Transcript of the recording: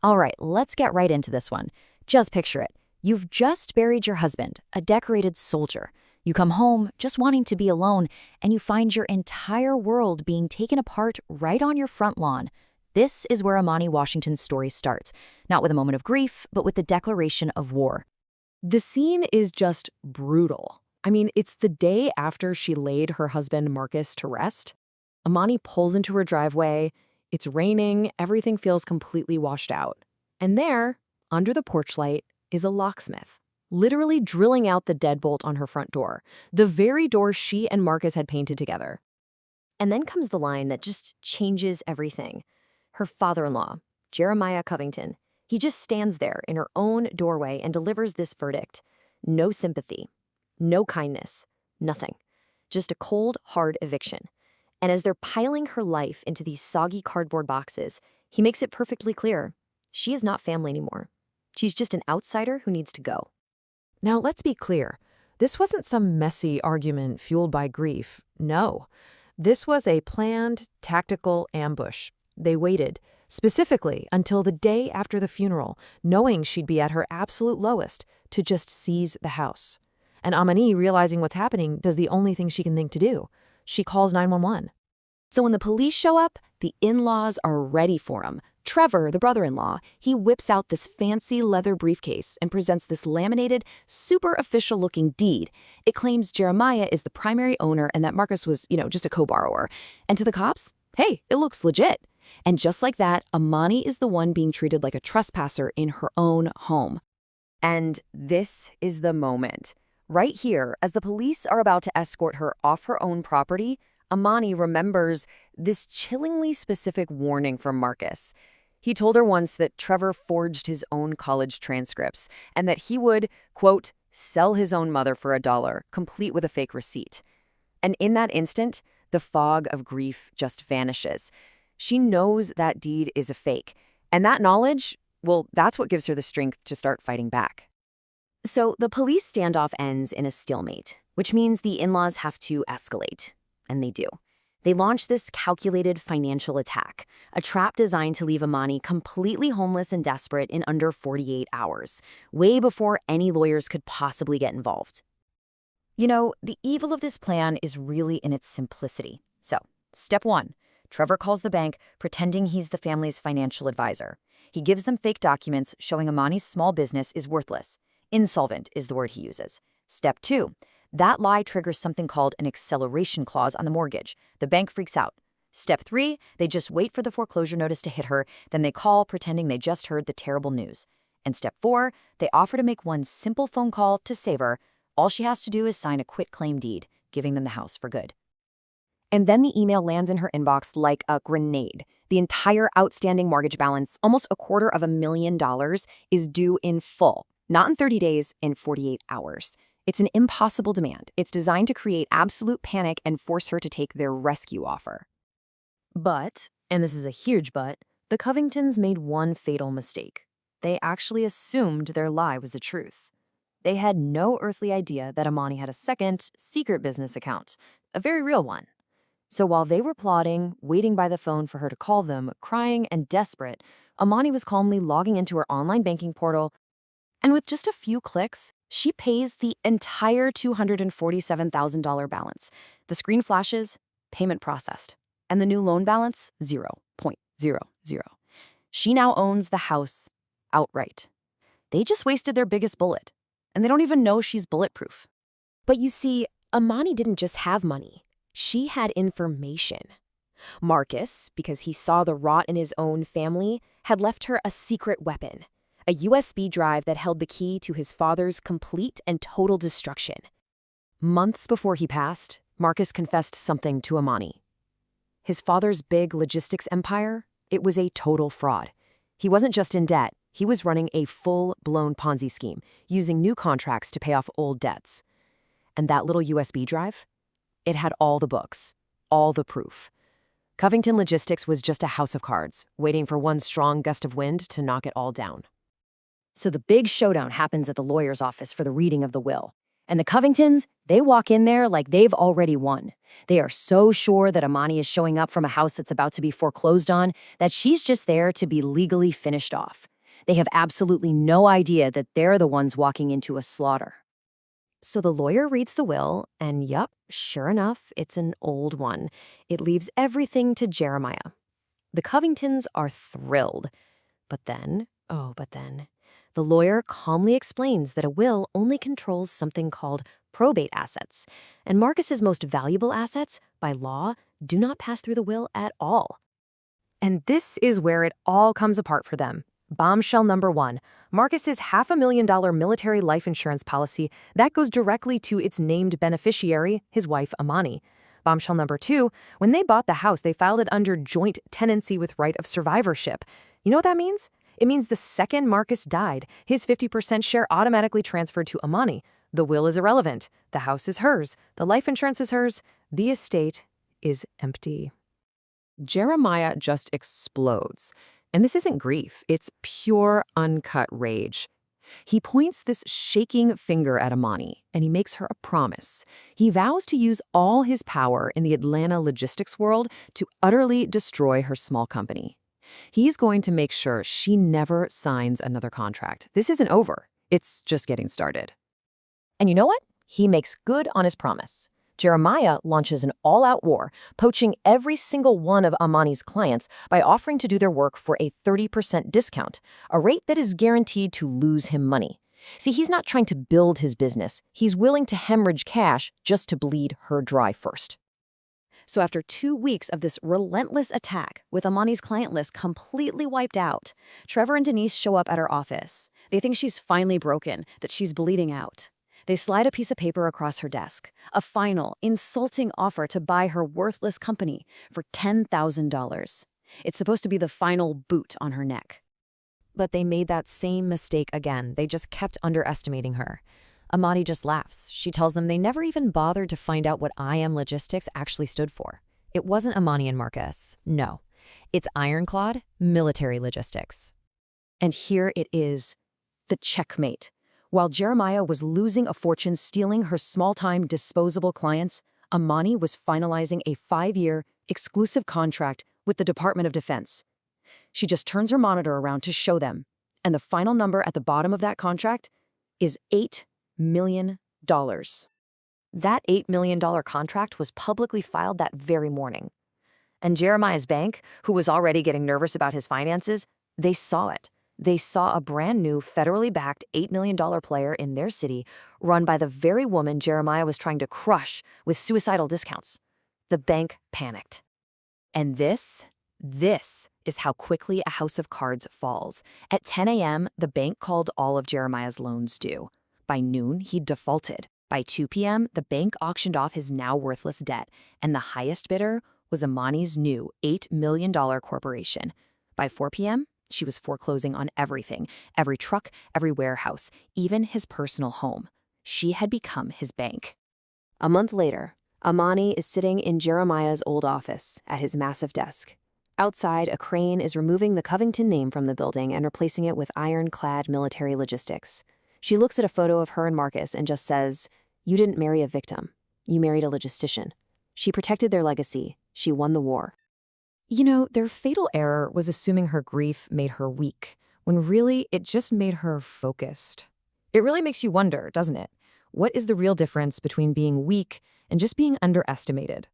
All right, let's get right into this one. Just picture it. You've just buried your husband, a decorated soldier. You come home just wanting to be alone, and you find your entire world being taken apart right on your front lawn. This is where Amani Washington's story starts, not with a moment of grief, but with the declaration of war. The scene is just brutal. I mean, it's the day after she laid her husband Marcus to rest. Amani pulls into her driveway. It's raining. Everything feels completely washed out. And there, under the porch light, is a locksmith, literally drilling out the deadbolt on her front door, the very door she and Marcus had painted together. And then comes the line that just changes everything. Her father-in-law, Jeremiah Covington, he just stands there in her own doorway and delivers this verdict. No sympathy, no kindness, nothing. Just a cold, hard eviction. And as they're piling her life into these soggy cardboard boxes, he makes it perfectly clear. She is not family anymore. She's just an outsider who needs to go. Now, let's be clear. This wasn't some messy argument fueled by grief. No. This was a planned, tactical ambush. They waited, specifically until the day after the funeral, knowing she'd be at her absolute lowest, to just seize the house. And Amani, realizing what's happening, does the only thing she can think to do. She calls 911. So when the police show up, the in-laws are ready for him. Trevor, the brother-in-law, he whips out this fancy leather briefcase and presents this laminated, super official-looking deed. It claims Jeremiah is the primary owner and that Marcus was, just a co-borrower. And to the cops, hey, it looks legit. And just like that, Amani is the one being treated like a trespasser in her own home. And this is the moment. Right here, as the police are about to escort her off her own property, Amani remembers this chillingly specific warning from Marcus. He told her once that Trevor forged his own college transcripts and that he would, quote, sell his own mother for $1, complete with a fake receipt. And in that instant, the fog of grief just vanishes. She knows that deed is a fake. And that knowledge, well, that's what gives her the strength to start fighting back. So the police standoff ends in a stalemate, which means the in-laws have to escalate. And they do. They launch this calculated financial attack, a trap designed to leave Amani completely homeless and desperate in under 48 hours, way before any lawyers could possibly get involved. The evil of this plan is really in its simplicity. So, step 1. Trevor calls the bank, pretending he's the family's financial advisor. He gives them fake documents showing Amani's small business is worthless. Insolvent is the word he uses. Step 2. That lie triggers something called an acceleration clause on the mortgage. The bank freaks out. Step 3, they just wait for the foreclosure notice to hit her, then they call pretending they just heard the terrible news. And step 4, they offer to make one simple phone call to save her. All she has to do is sign a quitclaim deed, giving them the house for good. And then the email lands in her inbox like a grenade. The entire outstanding mortgage balance, almost $250,000, is due in full. Not in 30 days, in 48 hours. It's an impossible demand. It's designed to create absolute panic and force her to take their rescue offer. But, and this is a huge but, the Covingtons made one fatal mistake. They actually assumed their lie was the truth. They had no earthly idea that Amani had a second, secret business account, a very real one. So while they were plotting, waiting by the phone for her to call them, crying and desperate, Amani was calmly logging into her online banking portal, and with just a few clicks, she pays the entire $247,000 balance. The screen flashes, payment processed, and the new loan balance, 0.00. She now owns the house outright. They just wasted their biggest bullet, and they don't even know she's bulletproof. But you see, Amani didn't just have money. She had information. Marcus, because he saw the rot in his own family, had left her a secret weapon. A USB drive that held the key to his father's complete and total destruction. Months before he passed, Marcus confessed something to Amani. His father's big logistics empire, it was a total fraud. He wasn't just in debt, he was running a full-blown Ponzi scheme, using new contracts to pay off old debts. And that little USB drive? It had all the books, all the proof. Covington Logistics was just a house of cards, waiting for one strong gust of wind to knock it all down. So the big showdown happens at the lawyer's office for the reading of the will. And the Covingtons, they walk in there like they've already won. They are so sure that Amani is showing up from a house that's about to be foreclosed on that she's just there to be legally finished off. They have absolutely no idea that they're the ones walking into a slaughter. So the lawyer reads the will, and yup, sure enough, it's an old one. It leaves everything to Jeremiah. The Covingtons are thrilled. But then, the lawyer calmly explains that a will only controls something called probate assets, and Marcus's most valuable assets, by law, do not pass through the will at all. And this is where it all comes apart for them. Bombshell number 1, Marcus's $500,000 military life insurance policy that goes directly to its named beneficiary, his wife Amani. Bombshell number 2, when they bought the house, they filed it under joint tenancy with right of survivorship. You know what that means? It means the second Marcus died, his 50% share automatically transferred to Amani. The will is irrelevant. The house is hers. The life insurance is hers. The estate is empty. Jeremiah just explodes. And this isn't grief, it's pure, uncut rage. He points this shaking finger at Amani, and he makes her a promise. He vows to use all his power in the Atlanta logistics world to utterly destroy her small company. He's going to make sure she never signs another contract. This isn't over. It's just getting started. And you know what? He makes good on his promise. Jeremiah launches an all-out war, poaching every single one of Amani's clients by offering to do their work for a 30% discount, a rate that is guaranteed to lose him money. See, he's not trying to build his business. He's willing to hemorrhage cash just to bleed her dry first. So after 2 weeks of this relentless attack, with Amani's client list completely wiped out, Trevor and Denise show up at her office. They think she's finally broken, that she's bleeding out. They slide a piece of paper across her desk, a final, insulting offer to buy her worthless company for $10,000. It's supposed to be the final boot on her neck. But they made that same mistake again. They just kept underestimating her. Amani just laughs. She tells them they never even bothered to find out what IM Logistics actually stood for. It wasn't Amani and Marcus. No. It's Ironclad Military Logistics. And here it is, the checkmate. While Jeremiah was losing a fortune stealing her small-time disposable clients, Amani was finalizing a 5-year exclusive contract with the Department of Defense. She just turns her monitor around to show them, and the final number at the bottom of that contract is $8 million. That $8 million contract was publicly filed that very morning. And Jeremiah's bank, who was already getting nervous about his finances, they saw it. They saw a brand new federally backed $8 million player in their city run by the very woman Jeremiah was trying to crush with suicidal discounts. The bank panicked. And this is how quickly a house of cards falls. At 10 a.m., the bank called all of Jeremiah's loans due. By noon, he'd defaulted. By 2 p.m., the bank auctioned off his now worthless debt, and the highest bidder was Amani's new $8 million corporation. By 4 p.m., she was foreclosing on everything, every truck, every warehouse, even his personal home. She had become his bank. A month later, Amani is sitting in Jeremiah's old office at his massive desk. Outside, a crane is removing the Covington name from the building and replacing it with Ironclad Military Logistics. She looks at a photo of her and Marcus and just says, "You didn't marry a victim. You married a logistician." She protected their legacy. She won the war. You know, their fatal error was assuming her grief made her weak, when really it just made her focused. It really makes you wonder, doesn't it? What is the real difference between being weak and just being underestimated?